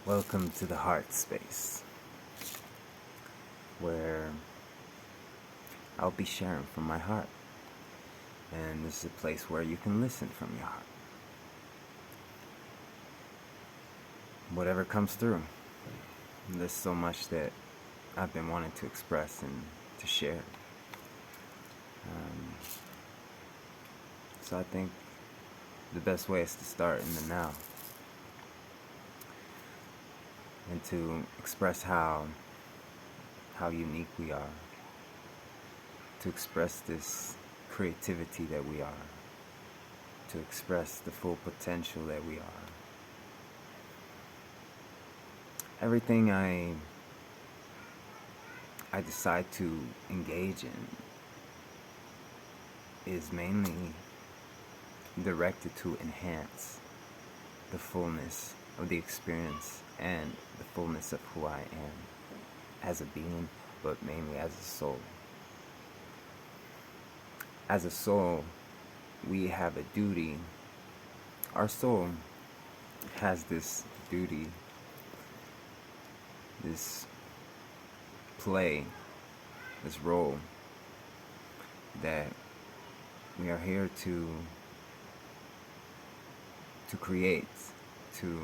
Welcome to the heart space, where I'll be sharing from my heart. And this is a place where you can listen from your heart. Whatever comes through. There's so much that I've been wanting to express and to share. So I think the best way is to start in the now. And to express how unique we are. To express this creativity that we are. To express the full potential that we are. Everything I decide to engage in is mainly directed to enhance the fullness of the experience and the fullness of who I am as a being, but mainly as a soul. As a soul, we have a duty. Our soul has this duty, this play, this role that we are here to create, to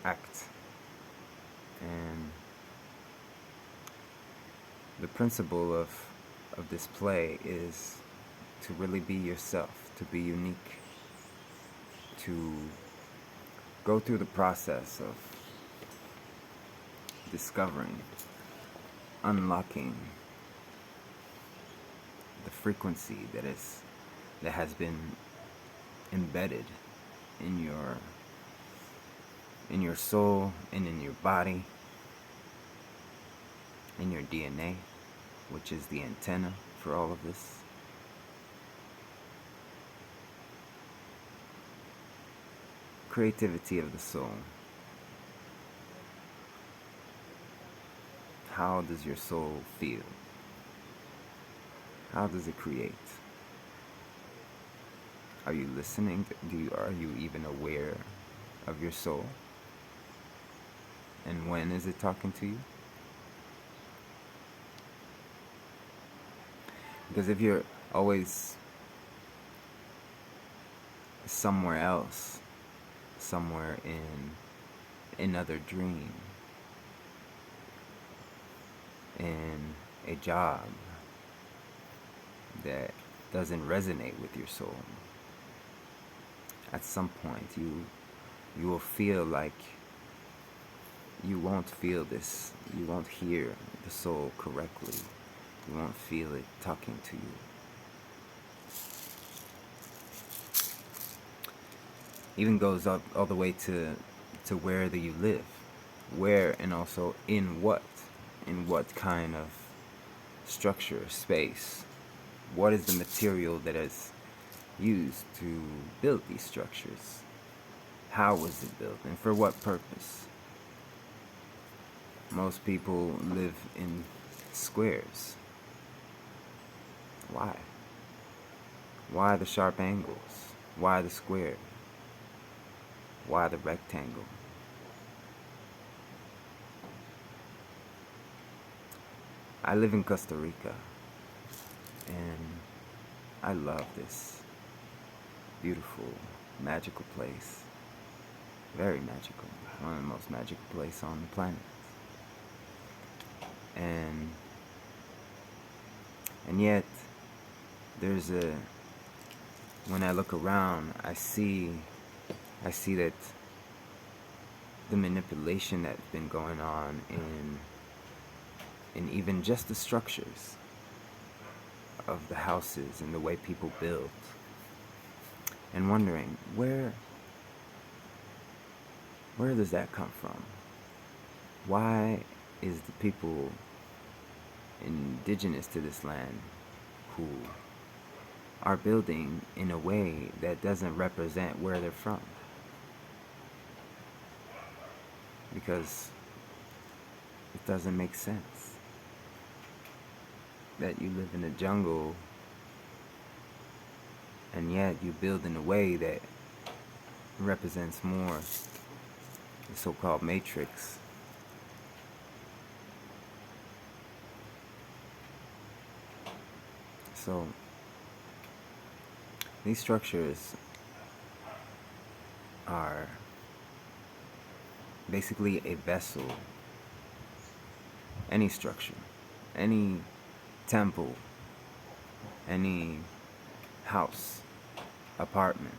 act. And the principle of this play is to really be yourself, to be unique, to go through the process of discovering, unlocking the frequency that has been embedded in your soul and in your body, in your DNA, which is the antenna for all of this. Creativity of the soul. How does your soul feel? How does it create? Are you listening? Are you even aware of your soul? And when is it talking to you? Because if you're always somewhere else, somewhere in another dream, in a job that doesn't resonate with your soul, at some point you will feel like you won't feel this, you won't hear the soul correctly, you won't feel it talking to you. Even goes up all the way to where do you live, where, and also in what kind of structure, space, what is the material that is used to build these structures, how was it built, and for what purpose. Most people live in squares. Why? Why the sharp angles? Why the square? Why the rectangle? I live in Costa Rica, and I love this beautiful, magical place. Very magical. One of the most magical places on the planet. And yet, when I look around, I see that the manipulation that's been going on in even just the structures of the houses and the way people build, and wondering where does that come from? Why is the people indigenous to this land who are building in a way that doesn't represent where they're from? Because it doesn't make sense that you live in a jungle and yet you build in a way that represents more the so-called matrix. So these structures are basically a vessel. Any structure, any temple, any house, apartment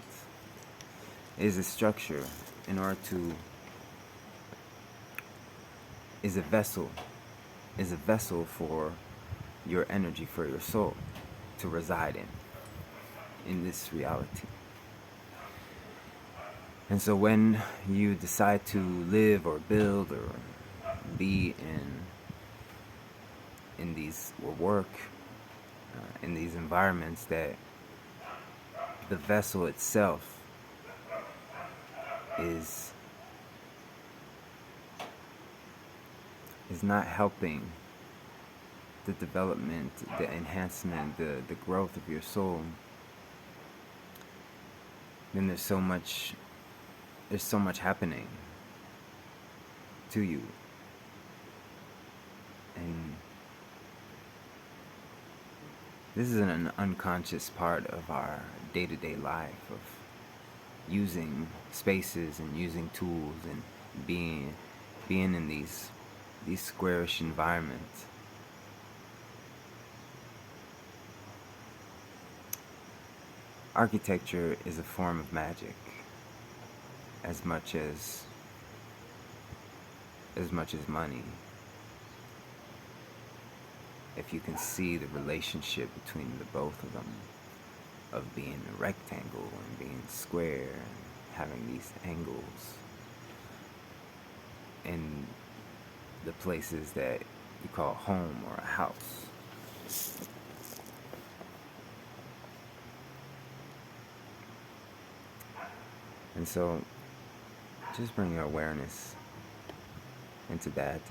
is a structure in order to, is a vessel for your energy, for your soul to reside in this reality. And so when you decide to live or build or be in these, or work in these environments, that the vessel itself is not helping the development, the enhancement, the growth of your soul, then there's so much happening to you. And this is an unconscious part of our day-to-day life, of using spaces and using tools and being in these squarish environments. Architecture is a form of magic, as much as money. If you can see the relationship between the both of them, of being a rectangle and being square and having these angles in the places that you call home or a house. And so just bring your awareness into that,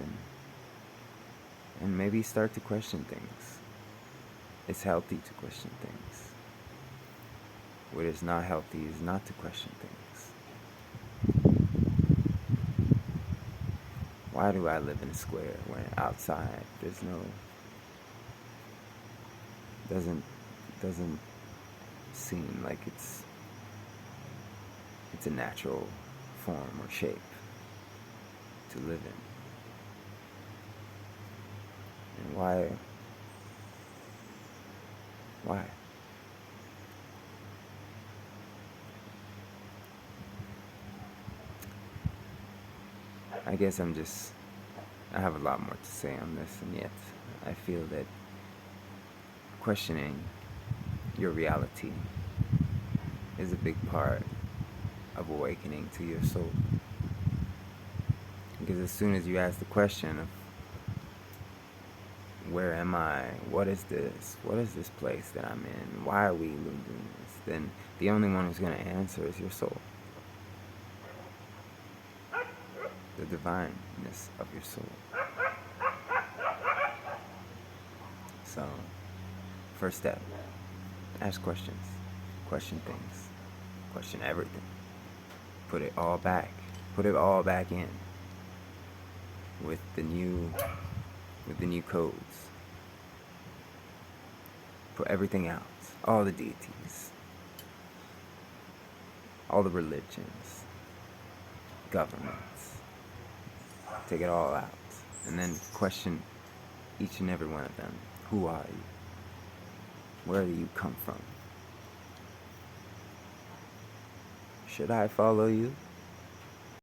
and maybe start to question things. It's healthy to question things. What is not healthy is not to question things. Why do I live in a square when outside there's no, doesn't seem like it's a natural form or shape to live in? And why? I guess I have a lot more to say on this, and yet I feel that questioning your reality is a big part of awakening to your soul. Because as soon as you ask the question of, where am I? What is this? What is this place that I'm in? Why are we doing this? Then the only one who's going to answer is your soul. The divineness of your soul. So, first step, ask questions. Question things. Question everything. Put it all back. Put it all back in. With the new codes. Put everything out. All the deities. All the religions. Governments. Take it all out. And then question each and every one of them. Who are you? Where do you come from? Should I follow you?